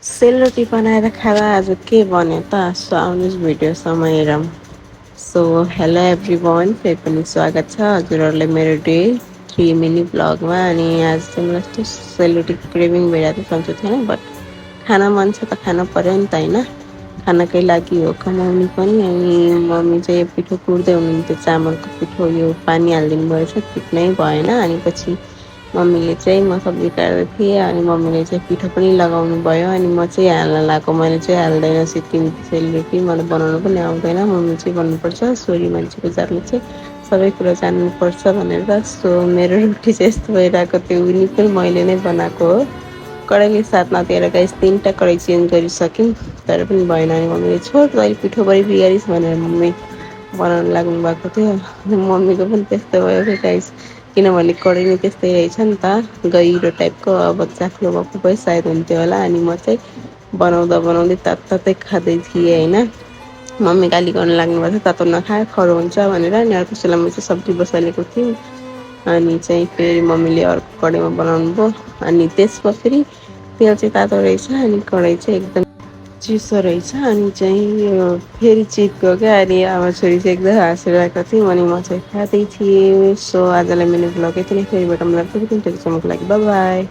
सेलरोटी बनाएर खाँदा आज के बन्यो त सो आउनुहोस् भिडियोसम्म हेरौँ। सो हेलो एभ्रिवान, फेरि पनि स्वागत छ हजुरहरूलाई मेरो डे 3 मिनी ब्लगमा। अनि आज चाहिँ मलाई यस्तो सेलरोटी क्रेभिङ भइरहेको थियो, सन्चो थिएन बट खाना मन छ त खानु पऱ्यो नि त होइन। खानाकै लागि हो कमाउनु पनि। अनि मम्मी चाहिँ पिठो कुर्दै हुनुहुन्थ्यो, चामलको पिठो यो पानी हालिदिनु भएछ, फिट्नै भएन। अनि पछि मम्मीले चाहिँ म सब्जी काट्दै थिएँ अनि मम्मीले चाहिँ पिठो पनि लगाउनु भयो। अनि म चाहिँ हाल्न लगाएको, मैले चाहिँ हाल्दैन सिक्किमको सेलरोटी, मलाई बनाउनु पनि आउँदैन, मम्मी चाहिँ भन्नुपर्छ छोरी मान्छेको जातले चाहिँ सबै कुरा जान्नुपर्छ भनेर। सो मेरो रोटी चाहिँ यस्तो भइरहेको थियो, उनी पनि मैले नै बनाएको हो। कराईले साथ नदिएर गाइस 3टा कराई चेन्ज गरिसक्यौँ तर पनि भएन। अनि मम्मीले छोड तैँले पिठोभरि बिगारिस् भनेर मम्मी बनाउनु लाग्नु भएको थियो। मम्मीको पनि त्यस्तो भयो कि गाइस, किनभने कराई नै त्यस्तै रहेछ नि त, गहिरो टाइपको। अब चाख्लो भएको भए सायद हुन्थ्यो होला। अनि म चाहिँ बनाउँदा बनाउँदै तातै खाँदै थिएँ होइन। मम्मी गाली गर्नु लाग्नु भएको थियो, तातो नखा खरो हुन्छ भनेर। अनि अर्को बेलामा चाहिँ सब्जी बसालेको थिएँ। अनि चाहिँ फेरि मम्मीले अर्को कराईमा बनाउनु भयो। अनि त्यसमा फेरि तेल चाहिँ तातो रहेछ अनि कराई चाहिँ एकदम चिसो रहेछ। अनि चाहिँ यो फेरि चिप्क्यो क्या। अनि अब छोरी चाहिँ एकदम हाँसिरहेको थियौँ अनि म चाहिँ खाँदै थिएँ। सो आजलाई मेरो ब्लग यति नै, फेरि भेटौँ मलाई फेरि कुन लागि बाई बाई।